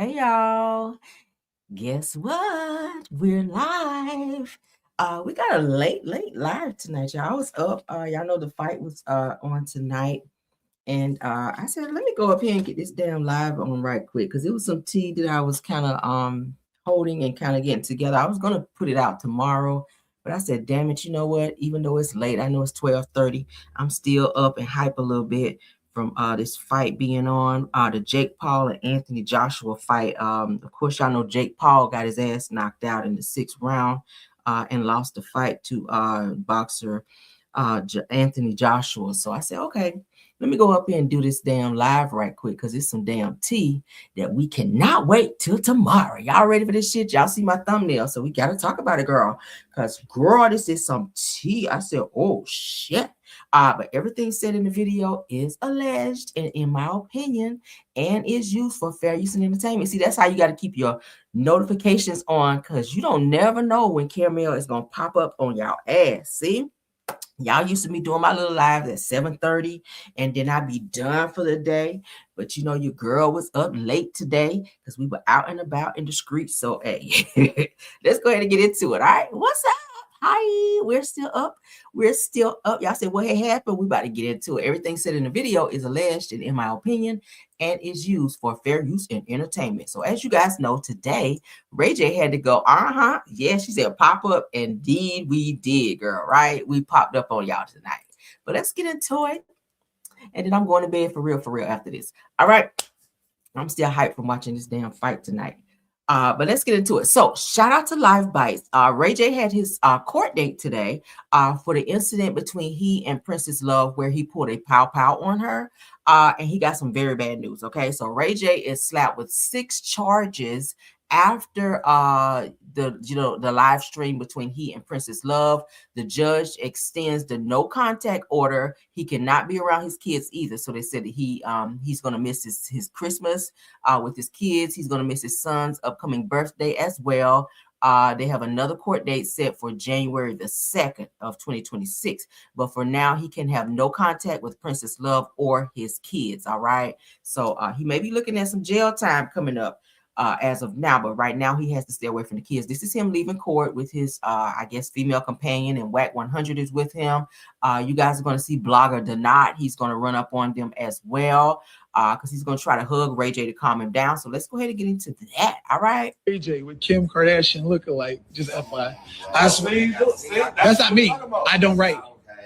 Hey y'all, guess what? We're live. We got a late live tonight, y'all. I was up. Y'all know the fight was on tonight. And I said, let me go up here and get this damn live on right quick because it was some tea that I was kind of holding and kind of getting together. I was gonna put it out tomorrow, but I said, damn it, you know what? Even though it's late, I know it's 12:30. I'm still up and hype a little bit from this fight being on the Jake Paul and Anthony Joshua fight. Of course, y'all know Jake Paul got his ass knocked out in the 6th round and lost the fight to boxer Anthony Joshua. So I said, okay, let me go up here and do this damn live right quick because it's some damn tea that we cannot wait till tomorrow. Y'all ready for this shit? Y'all see my thumbnail, so we got to talk about it, girl. Because, girl, this is some tea. I said, oh, shit. But everything said in the video is alleged and, in my opinion, and is used for fair use and entertainment. See, that's how you got to keep your notifications on because you don't never know when Caramel is going to pop up on y'all ass. See? Y'all used to be doing my little lives at 7:30, and then I'd be done for the day. But you know, your girl was up late today because we were out and about in the streets. So, hey, let's go ahead and get into it. All right, what's up? Hi, we're still up. We're still up. Y'all said what had happened? We about to get into it. Everything said in the video is alleged, and in my opinion, and is used for fair use and entertainment. So, as you guys know, today Rayj had to go, yeah, she said pop up. Indeed, we did, girl, right? We popped up on y'all tonight. But let's get into it. And then I'm going to bed for real after this. All right. I'm still hyped from watching this damn fight tonight. But let's get into it. So shout out to Live Bites. Rayj had his court date today for the incident between he and Princess Love where he pulled a pow on her. And he got some very bad news. Okay, so Rayj is slapped with 6 charges after the live stream between he and Princess Love. The judge extends the no contact order. He cannot be around his kids either. So they said that he's gonna miss his Christmas with his kids. He's gonna miss his son's upcoming birthday as well. They have another court date set for January the 2nd of 2026. But for now, he can have no contact with Princess Love or his kids. All right. So he may be looking at some jail time coming up as of now, but right now he has to stay away from the kids. This is him leaving court with his, I guess, female companion, and Whack 100 is with him. You guys are going to see blogger Donat. He's going to run up on them as well because he's going to try to hug Rayj to calm him down. So let's go ahead and get into that. All right. Rayj with Kim Kardashian lookalike, just FYI. That's not me. I don't write.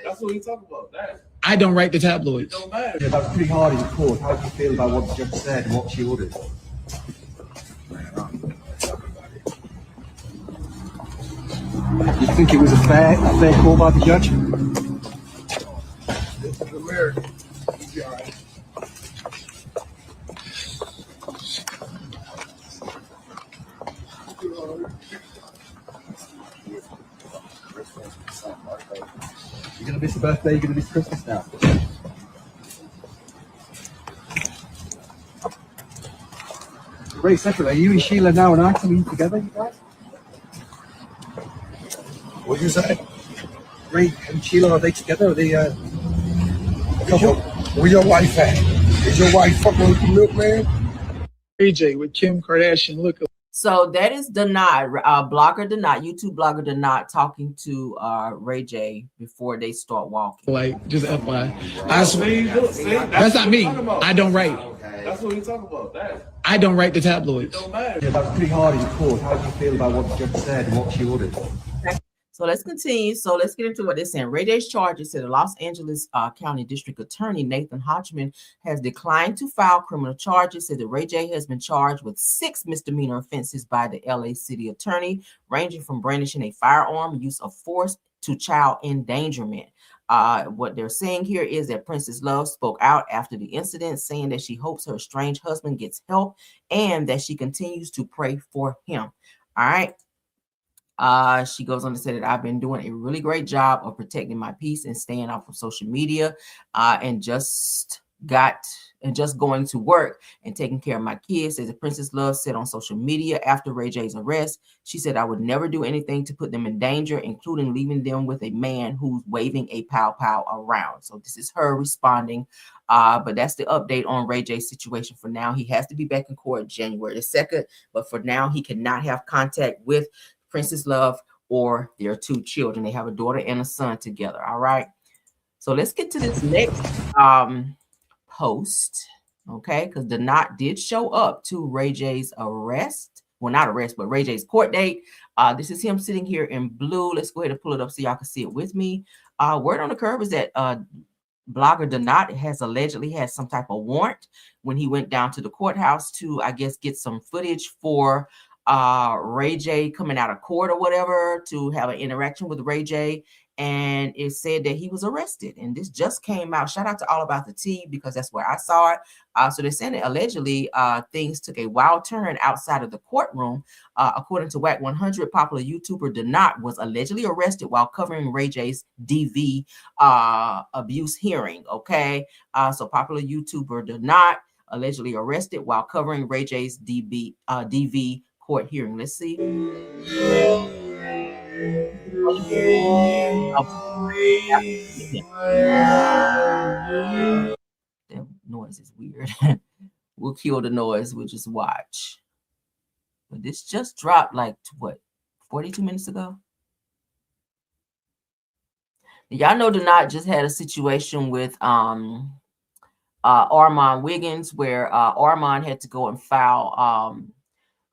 That's what we talk about. I don't write the tabloids. Yeah, that's pretty hard in court. How do you feel about what the judge said and what she ordered? You think it was a fair call by the judge? This is America. You'll be all right. You're gonna miss the birthday. You're gonna miss Christmas now. Ray, separate. Are you and Sheila now and Anthony together, you guys? What you say? Ray and Sheila, are they together? Are they Where your wife at? Is your wife fucking with the milkman? Rayj with Kim Kardashian lookalike. So that is Donat, blogger Donat, YouTube blogger Donat talking to Rayj before they start walking. Like, just FYI. That's not me. I don't write. That's what we talk about. I don't write the tabloids. Yeah, that's pretty hard in court. How do you feel about what the judge said and what she ordered? So let's continue. So let's get into what they're saying. Rayj's charges to the Los Angeles County District Attorney Nathan Hodgman has declined to file criminal charges. Said that Rayj has been charged with 6 misdemeanor offenses by the LA City Attorney, ranging from brandishing a firearm, use of force, to child endangerment. What they're saying here is that Princess Love spoke out after the incident, saying that she hopes her estranged husband gets help and that she continues to pray for him. All right. She goes on to say that I've been doing a really great job of protecting my peace and staying off of social media and just just going to work and taking care of my kids. As Princess Love said on social media after Ray J's arrest, she said, I would never do anything to put them in danger, including leaving them with a man who's waving a pow around. So this is her responding. But that's the update on Ray J's situation for now. He has to be back in court January the 2nd, but for now he cannot have contact with Princess Love or their two children. They have a daughter and a son together. All right. So let's get to this next post, okay? Because the knot did show up to Ray J's arrest. Well, not arrest, but Ray J's court date. This is him sitting here in blue. Let's go ahead and pull it up so y'all can see it with me. Word on the curve is that blogger Donat has allegedly had some type of warrant when he went down to the courthouse to, I guess, get some footage for Ray J coming out of court or whatever, to have an interaction with Ray J. And it said that he was arrested. And this just came out. Shout out to All About the Tea, because that's where I saw it. So they're saying that allegedly things took a wild turn outside of the courtroom. According to WAC 100, popular YouTuber Donat was allegedly arrested while covering Ray J's DV abuse hearing. Okay. So popular YouTuber Donat allegedly arrested while covering Ray J's DV court hearing. Let's see. That noise is weird. We'll kill the noise. We'll just watch. But this just dropped like what, 42 minutes ago? Y'all know Donat just had a situation with Armand Wiggins, where Armand had to go and file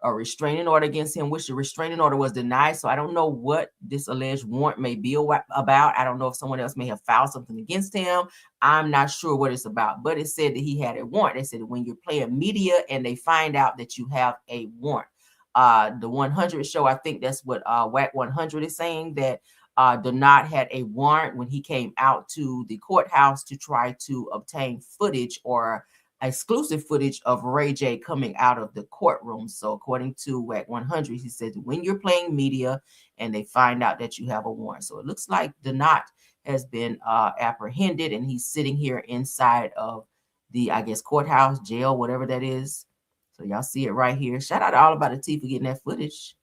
a restraining order against him, which the restraining order was denied. So I don't know what this alleged warrant may be about. I don't know if someone else may have filed something against him. I'm not sure what it's about, but it said that he had a warrant. They said that when you're playing media and they find out that you have a warrant. The 100 show, I think that's what WAC 100 is saying, that Donat had a warrant when he came out to the courthouse to try to obtain footage or exclusive footage of Ray J coming out of the courtroom. So according to WAC 100, he says when you're playing media and they find out that you have a warrant. So it looks like Donat has been apprehended, and he's sitting here inside of the, I guess, courthouse, jail, whatever that is. So y'all see it right here. Shout out to All About the Tea for getting that footage.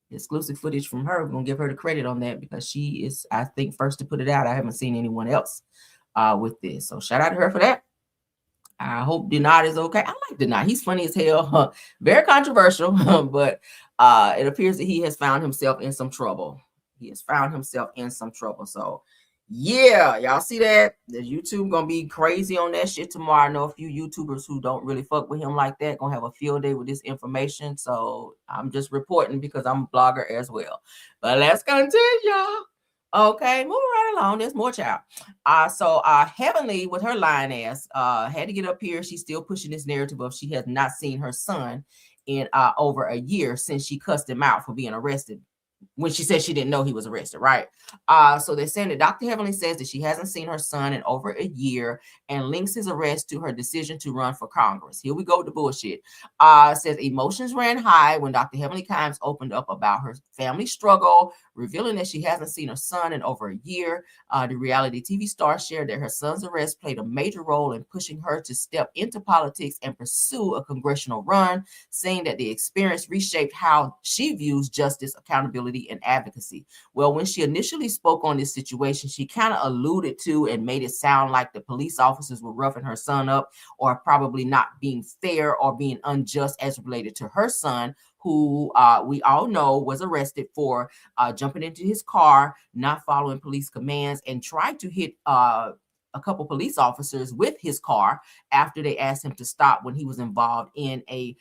Exclusive footage from her. We're going to give her the credit on that because she is, I think, first to put it out. I haven't seen anyone else with this. So shout out to her for that. I hope Donat is okay. I like Donat. He's funny as hell. Very controversial, but it appears that he has found himself in some trouble. He has found himself in some trouble. So yeah, y'all see that? The YouTube gonna be crazy on that shit tomorrow. I know a few YouTubers who don't really fuck with him like that gonna have a field day with this information. So I'm just reporting because I'm a blogger as well. But let's continue. Okay, moving right along. There's more, child. So Heavenly, with her lying ass, had to get up here. She's still pushing this narrative of she has not seen her son in over a year since she cussed him out for being arrested, when she said she didn't know he was arrested, right? So they're saying that Dr. Heavenly says that she hasn't seen her son in over a year and links his arrest to her decision to run for Congress. Here we go with the bullshit. Says emotions ran high when Dr. Heavenly Kimes opened up about her family struggle, revealing that she hasn't seen her son in over a year. The reality TV star shared that her son's arrest played a major role in pushing her to step into politics and pursue a congressional run, saying that the experience reshaped how she views justice, accountability, and advocacy. Well, when she initially spoke on this situation, she kind of alluded to and made it sound like the police officers were roughing her son up, or probably not being fair or being unjust as related to her son, who we all know was arrested for jumping into his car, not following police commands, and tried to hit a couple police officers with his car after they asked him to stop when he was involved in a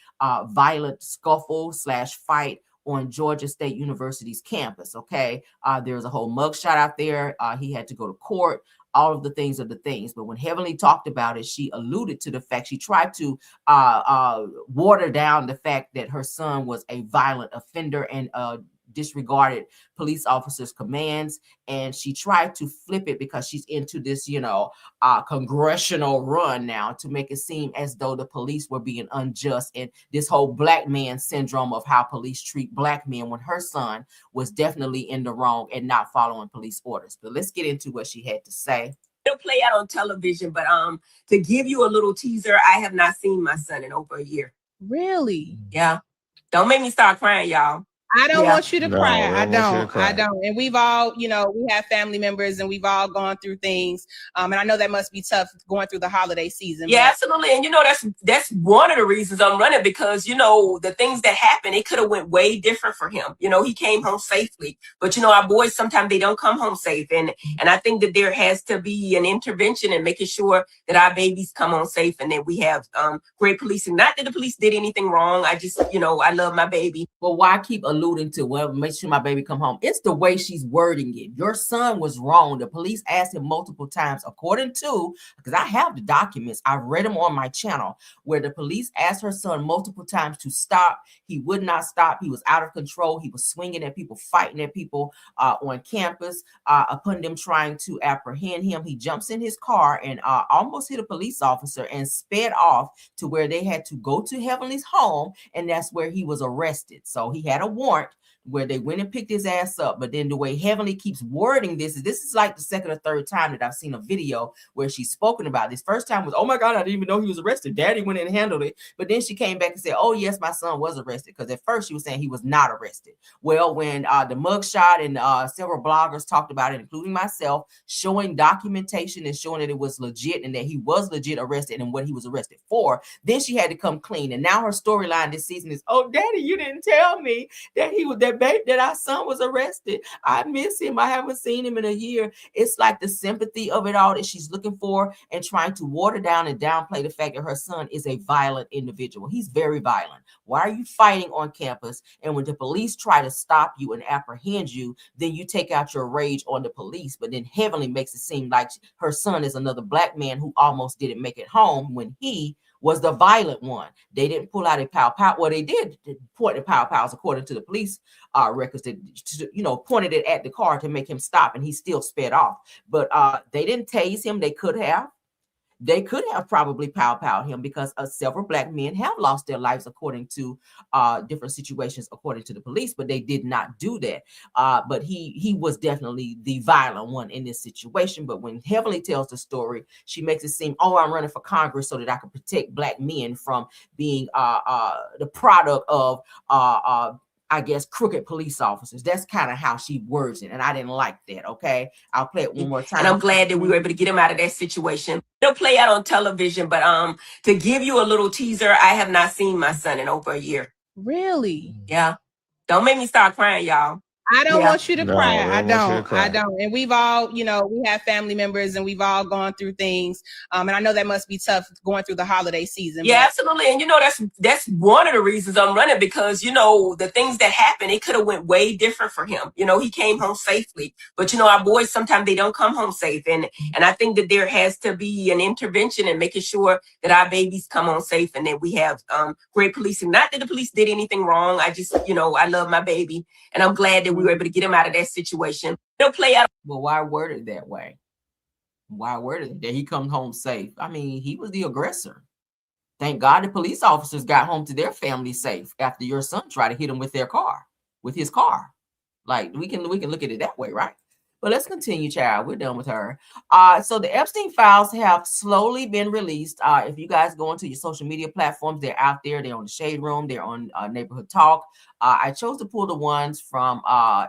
violent scuffle / fight on Georgia State University's campus. Okay, there's a whole mugshot out there. He had to go to court. All of the things are the things. But when Heavenly talked about it, she alluded to the fact, she tried to water down the fact that her son was a violent offender and disregarded police officers' commands. And she tried to flip it because she's into this, congressional run now, to make it seem as though the police were being unjust, and this whole black man syndrome of how police treat black men, when her son was definitely in the wrong and not following police orders. But let's get into what she had to say. It'll play out on television, but to give you a little teaser, I have not seen my son in over a year. Really? Yeah. Don't make me start crying, y'all. I don't want you to No, cry. we I don't want you to don't. cry. I don't. And we've all, we have family members and we've all gone through things. And I know that must be tough going through the holiday season. Yeah, absolutely. And that's one of the reasons I'm running, because the things that happened, it could have went way different for him. He came home safely, but our boys sometimes they don't come home safe, and I think that there has to be an intervention in making sure that our babies come home safe and that we have great policing. Not that the police did anything wrong. I just I love my baby. Well, why keep alluding to, well, make sure my baby come home? It's the way she's wording it. Your son was wrong. The police asked him multiple times, according to, because I have the documents, I read them on my channel, where the police asked her son multiple times to stop. He would not stop. He was out of control. He was swinging at people, fighting at people on campus. Upon them trying to apprehend him, he jumps in his car and almost hit a police officer and sped off to where they had to go to Heavenly's home, and that's where he was arrested. So he had a warrant where they went and picked his ass up. But then the way Heavenly keeps wording this is like the second or third time that I've seen a video where she's spoken about this. First time was, oh my God, I didn't even know he was arrested. Daddy went in and handled it. But then she came back and said, oh yes, my son was arrested. Because at first she was saying he was not arrested. Well, when the mugshot and several bloggers talked about it, including myself, showing documentation and showing that it was legit and that he was legit arrested and what he was arrested for, then she had to come clean. And now her storyline this season is, oh Daddy, you didn't tell me that he was that our son was arrested. I miss him. I haven't seen him in a year. It's like the sympathy of it all that she's looking for and trying to water down and downplay the fact that her son is a violent individual. He's very violent. Why are you fighting on campus? And when the police try to stop you and apprehend you, then you take out your rage on the police. But then Heavenly makes it seem like her son is another black man who almost didn't make it home when he was the violent one. They didn't pull out a pow. Well, they did point the pows according to the police records that pointed it at the car to make him stop, and he still sped off. But they didn't tase him. They could have. They could have probably pow-powed him because several black men have lost their lives according to different situations, according to the police, but they did not do that. But he was definitely the violent one in this situation. But when Heavenly tells the story, she makes it seem, oh, I'm running for Congress so that I can protect black men from being the product of I guess, crooked police officers. That's kind of how she words it. And I didn't like that. Okay. I'll play it one more time. And I'm glad that we were able to get him out of that situation. It'll play out on television, but to give you a little teaser, I have not seen my son in over a year. Really? Yeah. Don't make me start crying, y'all. I don't want you to No, cry. we I don't want you to don't. cry. I don't. And we've all, we have family members and we've all gone through things. And I know that must be tough going through the holiday season. Yeah, absolutely. And that's one of the reasons I'm running, because the things that happened, it could have went way different for him. He came home safely, but our boys sometimes they don't come home safe, and I think that there has to be an intervention in making sure that our babies come home safe and that we have great policing. Not that the police did anything wrong. I just I love my baby, and I'm glad that we were able to get him out of that situation. It'll play out. Well, why word it that way? Why word it that he comes home safe? I mean, he was the aggressor. Thank God the police officers got home to their family safe after your son tried to hit him with his car. Like we can look at it that way, right? But let's continue, child. We're done with her. So the Epstein files have slowly been released. If you guys go into your social media platforms, they're out there. They're on the Shade Room. They're on Neighborhood Talk. I chose to pull the ones from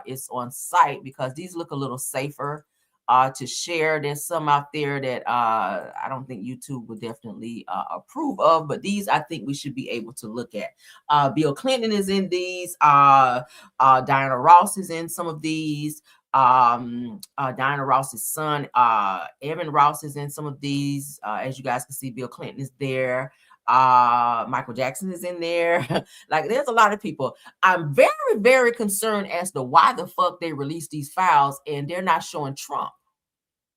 it's on site because these look a little safer to share. There's some out there that I don't think YouTube would definitely approve of, but these I think we should be able to look at. Bill Clinton is in these. Diana Ross is in some of these. Diana Ross's son, Evan Ross is in some of these. As you guys can see, Bill Clinton is there. Michael Jackson is in there. Like there's a lot of people. I'm very, very concerned as to why the fuck they released these files and they're not showing Trump.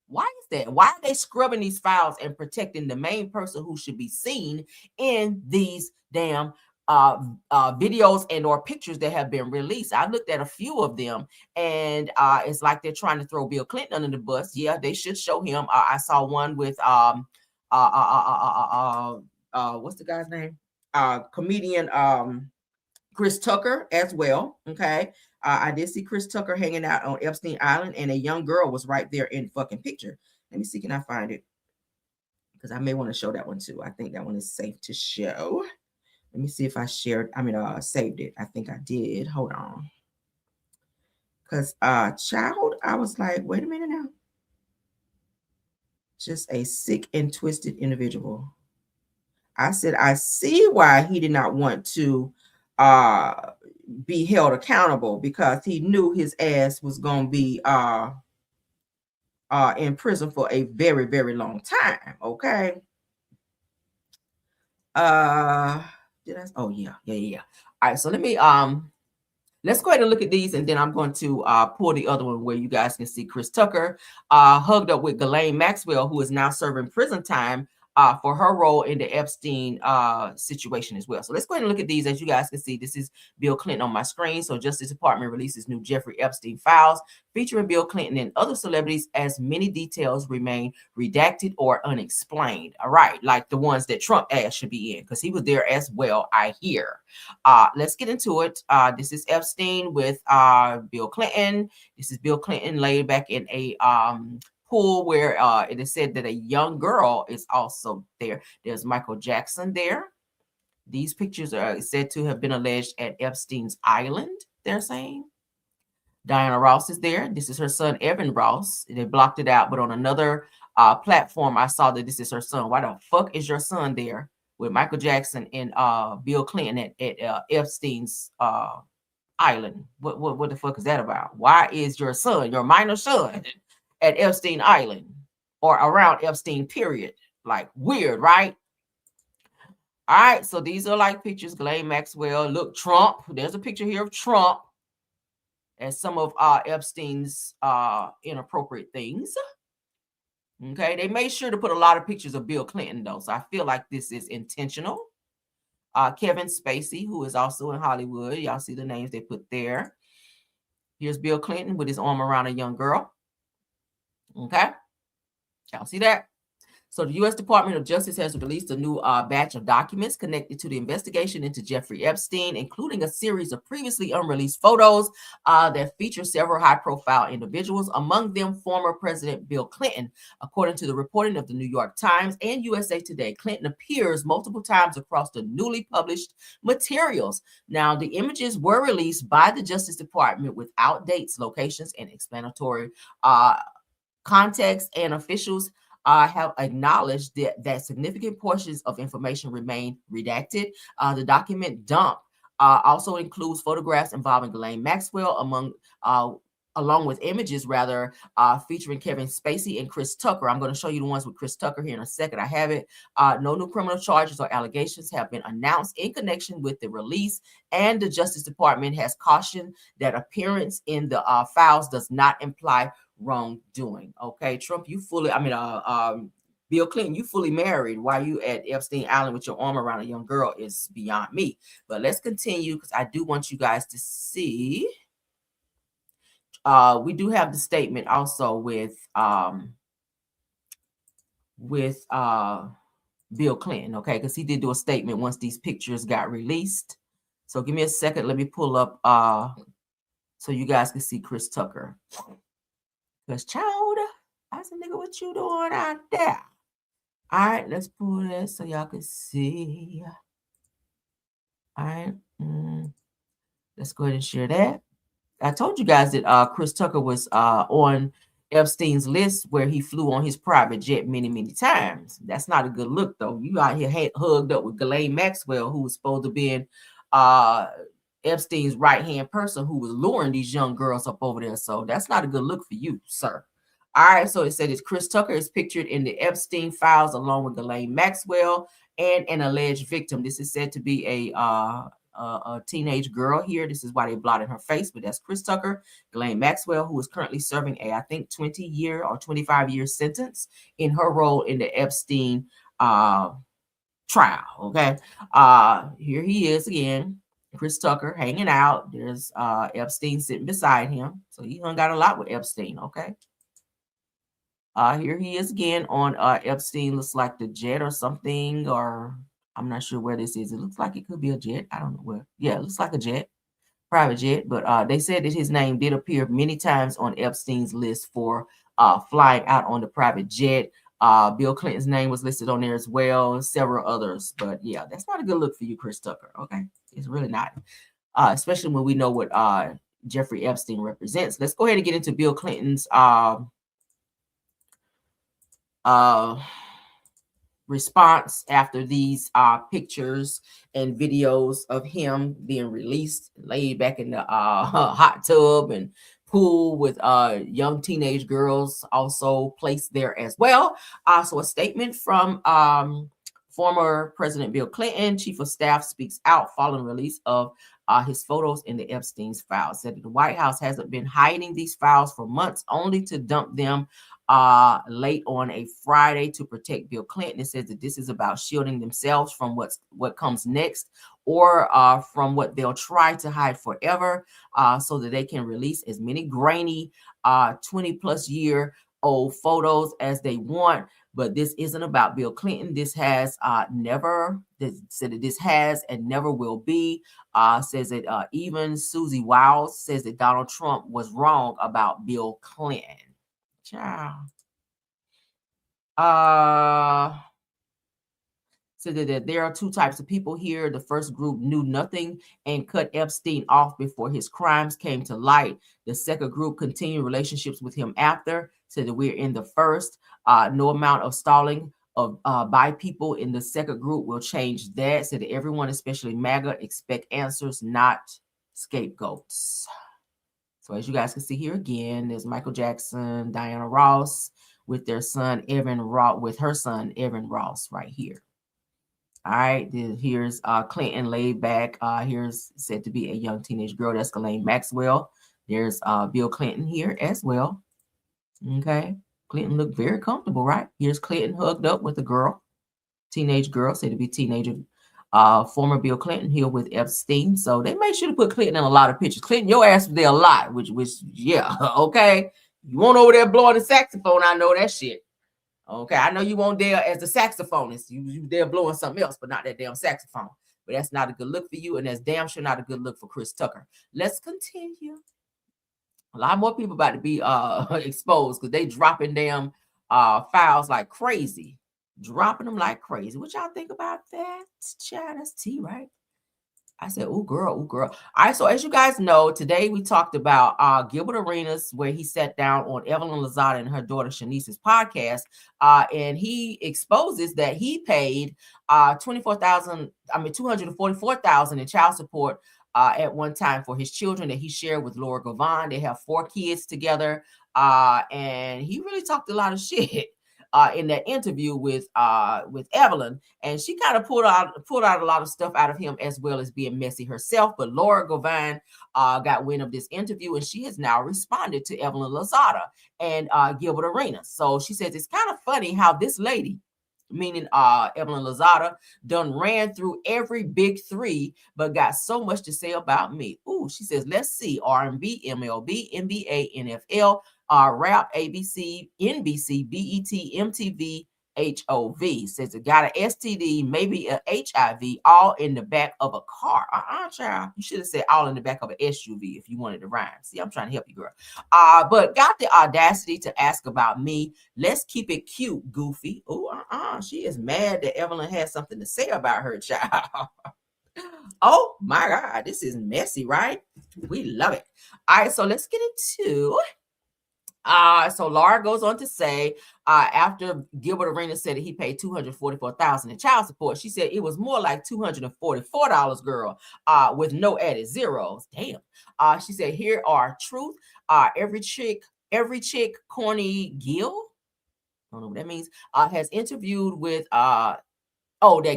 Why is that? Why are they scrubbing these files and protecting the main person who should be seen in these damn videos and or pictures that have been released? I looked at a few of them and it's like they're trying to throw Bill Clinton under the bus. Yeah, they should show him. I saw one with what's the guy's name? Comedian Chris Tucker as well. Okay. I did see Chris Tucker hanging out on Epstein Island, and a young girl was right there in fucking picture. Let me see, can I find it? Because I may want to show that one too. I think that one is safe to show. Let me see if I saved it. I think I did. Hold on. Because child, I was like, wait a minute now. Just a sick and twisted individual. I said, I see why he did not want to be held accountable, because he knew his ass was going to be in prison for a very, very long time. Okay. Oh yeah. All right, so let me let's go ahead and look at these, and then I'm going to pull the other one where you guys can see Chris Tucker hugged up with Ghislaine Maxwell, who is now serving prison time for her role in the Epstein situation as well. So let's go ahead and look at these. As you guys can see, this is Bill Clinton on my screen. So Justice Department releases new Jeffrey Epstein files featuring Bill Clinton and other celebrities, as many details remain redacted or unexplained. All right, like the ones that Trump asked should be in, because he was there as well, I hear. Let's get into it. This is Epstein with Bill Clinton. This is Bill Clinton laid back in a pool where it is said that a young girl is also there. There's Michael Jackson there. These pictures are said to have been alleged at Epstein's Island, they're saying. Diana Ross is there. This is her son, Evan Ross. They blocked it out, but on another platform, I saw that this is her son. Why the fuck is your son there with Michael Jackson and Bill Clinton at Epstein's Island? What the fuck is that about? Why is your son, your minor son, at Epstein Island or around Epstein, period? Like, weird, right? All right, so these are like pictures. Ghislaine Maxwell. Look, Trump. There's a picture here of Trump and some of Epstein's inappropriate things. Okay, they made sure to put a lot of pictures of Bill Clinton, though, so I feel like this is intentional. Kevin Spacey, who is also in Hollywood. Y'all see the names they put there. Here's Bill Clinton with his arm around a young girl. Okay, y'all see that? So the U.S. Department of Justice has released a new batch of documents connected to the investigation into Jeffrey Epstein, including a series of previously unreleased photos that feature several high-profile individuals, among them former President Bill Clinton. According to the reporting of the New York Times and USA Today, Clinton appears multiple times across the newly published materials. Now, the images were released by the Justice Department without dates, locations, and explanatory context, and officials have acknowledged that significant portions of information remain redacted. The document dump also includes photographs involving Ghislaine Maxwell, along with images featuring Kevin Spacey and Chris Tucker. I'm going to show you the ones with Chris Tucker here in a second. I have it. No new criminal charges or allegations have been announced in connection with the release, and the Justice Department has cautioned that appearance in the files does not imply wrongdoing. Okay, Trump, you fully, Bill Clinton, you fully married while you at Epstein Island with your arm around a young girl is beyond me. But let's continue, because I do want you guys to see. We do have the statement also with Bill Clinton, okay, because he did do a statement once these pictures got released. So give me a second. Let me pull up so you guys can see Chris Tucker. Because, child, I said, nigga, what you doing out there? All right, let's pull this so y'all can see. All right. Let's go ahead and share that. I told you guys that Chris Tucker was on Epstein's list where he flew on his private jet many, many times. That's not a good look, though. You out here hugged up with Ghislaine Maxwell, who was supposed to be in Epstein's right-hand person, who was luring these young girls up over there. So that's not a good look for you, sir. All right, so it said it's Chris Tucker is pictured in the Epstein files along with Ghislaine Maxwell and an alleged victim. This is said to be a teenage girl here. This is why they blotted her face, but that's Chris Tucker. Ghislaine Maxwell, who is currently serving I think 20-year or 25-year sentence in her role in the Epstein trial. Okay, here he is again. Chris Tucker hanging out. There's Epstein sitting beside him. So he hung out a lot with Epstein, okay? Here he is again on Epstein. Looks like the jet or something, or I'm not sure where this is. It looks like it could be a jet. I don't know where. Yeah, it looks like a jet, private jet. But they said that his name did appear many times on Epstein's list for flying out on the private jet. Bill Clinton's name was listed on there as well, and several others. But yeah, that's not a good look for you, Chris Tucker. Okay, it's really not, especially when we know what Jeffrey Epstein represents. Let's go ahead and get into Bill Clinton's response after these pictures and videos of him being released, laid back in the hot tub and pool with young teenage girls also placed there as well. So a statement from former President Bill Clinton, Chief of Staff, speaks out following release of his photos in the Epstein's files. Said that the White House hasn't been hiding these files for months, only to dump them late on a Friday to protect Bill Clinton. It says that this is about shielding themselves from what comes next, or from what they'll try to hide forever, so that they can release as many grainy 20+ year old photos as they want. But this isn't about Bill Clinton. This has said that this has and never will be. Says that even Susie Wiles says that Donald Trump was wrong about Bill Clinton. Child. So that there are two types of people here. The first group knew nothing and cut Epstein off before his crimes came to light. The second group continued relationships with him after. So that we're in the first. No amount of stalling of by people in the second group will change that. So that everyone, especially MAGA, expect answers, not scapegoats. So as you guys can see here again, there's Michael Jackson, Diana Ross with their son Evan Ross, with her son Evan Ross right here. All right, here's Clinton laid back. Here's said to be a young teenage girl. That's Ghislaine Maxwell. There's Bill Clinton here as well. Okay, Clinton looked very comfortable, right? Here's Clinton hugged up with a girl, teenage girl, said to be teenager. Former Bill Clinton here with Epstein. So they made sure to put Clinton in a lot of pictures. Clinton, your ass was there a lot, which yeah, okay. You weren't over there blowing the saxophone. I know that shit. Okay, I know you weren't there as the saxophonist. You there blowing something else, but not that damn saxophone. But that's not a good look for you, and that's damn sure not a good look for Chris Tucker. Let's continue. A lot more people about to be exposed because they dropping damn files like crazy. Dropping them like crazy. What y'all think about that? Child, that's tea, right? I said, oh, girl, oh, girl. All right, so as you guys know, today we talked about Gilbert Arenas, where he sat down on Evelyn Lozada and her daughter Shanice's podcast, and he exposes that he paid $244,000 in child support at one time for his children that he shared with Laura Govan. They have 4 kids together, and he really talked a lot of shit in that interview with Evelyn, and she kind of pulled out a lot of stuff out of him, as well as being messy herself. But Laura Govan got wind of this interview, and she has now responded to Evelyn Lozada and Gilbert Arenas. So she says it's kind of funny how this lady, meaning Evelyn Lozada, done ran through every big 3, but got so much to say about me. Ooh, she says, let's see: R&B, MLB, NBA, NFL, rap, ABC, NBC, BET, MTV, HOV. Says it got an STD, maybe a HIV, all in the back of a car. Child, you should have said all in the back of an SUV if you wanted to rhyme. See, I'm trying to help you, girl. But got the audacity to ask about me. Let's keep it cute, Goofy. She is mad that Evelyn has something to say about her child. Oh my God, this is messy, right? We love it. All right, so let's get into. So Laura goes on to say, after Gilbert Arenas said that he paid $244,000 in child support, she said it was more like $244, girl, with no added zeros. Damn. She said, here are truth. Every chick, corny Gil, I don't know what that means, has interviewed with that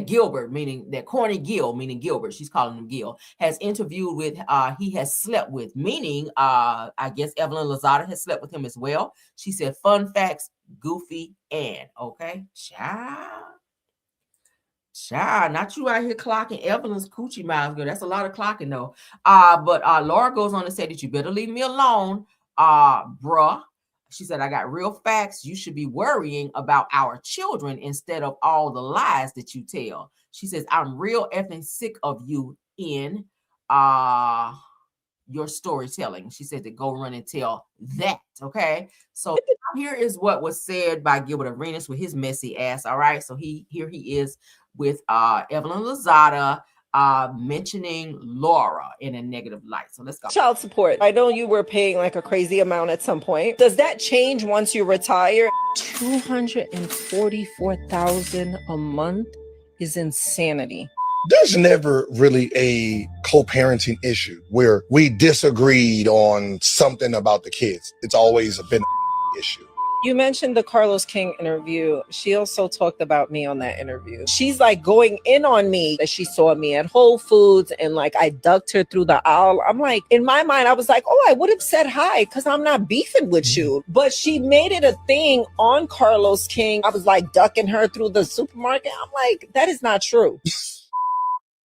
Gilbert, meaning that corny Gil, meaning Gilbert, she's calling him Gil, has interviewed with, he has slept with, meaning, I guess Evelyn Lozada has slept with him as well. She said, fun facts, Goofy and, okay, child, not you out here clocking Evelyn's coochie miles, girl. That's a lot of clocking, though. But Laura goes on to say that you better leave me alone, bruh. She said, I got real facts. You should be worrying about our children instead of all the lies that you tell. She says, I'm real effing sick of you in your storytelling. She said to go run and tell that. Okay. So Here is what was said by Gilbert Arenas with his messy ass. All right. So here he is with Evelyn Lozada mentioning Laura in a negative light. So let's go. Child support. I know you were paying like a crazy amount at some point. Does that change once you retire? $244,000 a month is insanity. There's never really a co-parenting issue where we disagreed on something about the kids. It's always been an issue. You mentioned the Carlos King interview. She also talked about me on that interview. She's like going in on me that she saw me at Whole Foods and like I ducked her through the aisle. I'm like, in my mind, I was like, oh, I would have said hi because I'm not beefing with you. But she made it a thing on Carlos King. I was like ducking her through the supermarket. I'm like, that is not true.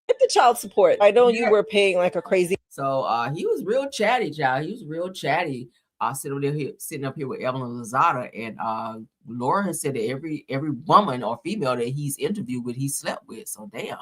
Get the child support. I know you were paying like a crazy. So he was real chatty, child. He was real chatty. Sitting up here with Evelyn Lozada, and Laura has said that every woman or female that he's interviewed with, he slept with. So damn.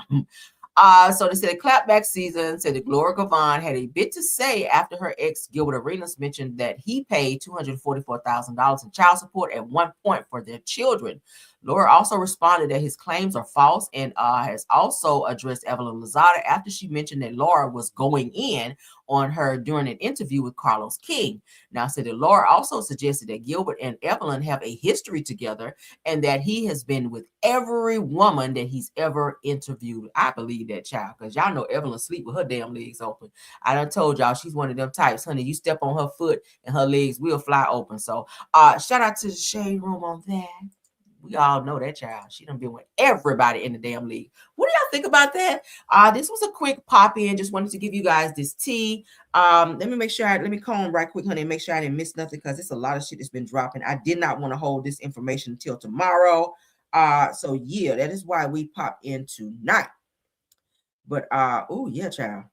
So they said the clapback season said that Gloria Govan had a bit to say after her ex Gilbert Arenas mentioned that he paid $244,000 in child support at one point for their children. Laura also responded that his claims are false and has also addressed Evelyn Lozada after she mentioned that Laura was going in on her during an interview with Carlos King. Now, said that Laura also suggested that Gilbert and Evelyn have a history together and that he has been with every woman that he's ever interviewed. I believe that, child, because y'all know Evelyn sleep with her damn legs open. I done told y'all she's one of them types, honey. You step on her foot and her legs will fly open. So shout out to the Shade Room on that. We all know that, child. She done been with everybody in the damn league. What do y'all think about that? This was a quick pop in. Just wanted to give you guys this tea. Let me comb right quick, honey, and make sure I didn't miss nothing because it's a lot of shit that's been dropping. I did not want to hold this information until tomorrow. So yeah, that is why we pop in tonight. But oh yeah, child.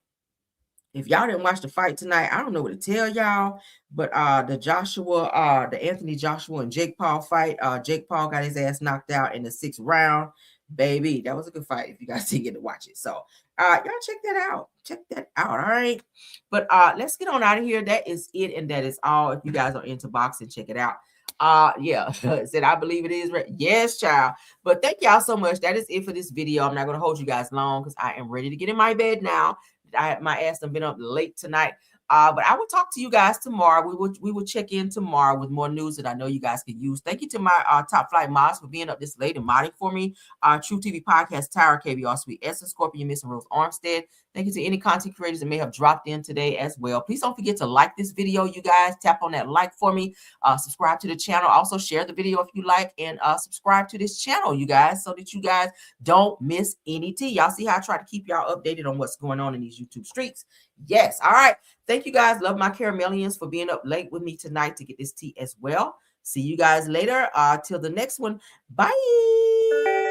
If y'all didn't watch the fight tonight, I don't know what to tell y'all. But the Anthony Joshua and Jake Paul fight, Jake Paul got his ass knocked out in the 6th round. Baby, that was a good fight if you guys didn't get to watch it. So y'all check that out. Check that out. All right. But let's get on out of here. That is it, and that is all. If you guys are into boxing, check it out. Yeah, said I believe it is right. Yes, child. But thank y'all so much. That is it for this video. I'm not going to hold you guys long because I am ready to get in my bed now. My ass done been up late tonight. But I will talk to you guys tomorrow. We will check in tomorrow with more news that I know you guys can use. Thank you to my top flight mods for being up this late and modding for me. True TV Podcast, Tyra, KBR, Sweet Essence, Scorpion, Miss and Rose Armstead. Thank you to any content creators that may have dropped in today as well. Please don't forget to like this video, you guys. Tap on that like for me. Subscribe to the channel. Also share the video if you like, and subscribe to this channel, you guys, so that you guys don't miss any tea. Y'all see how I try to keep y'all updated on what's going on in these YouTube streets? Yes. All right. Thank you guys. Love my Caramellians for being up late with me tonight to get this tea as well. See you guys later. Till the next one. Bye.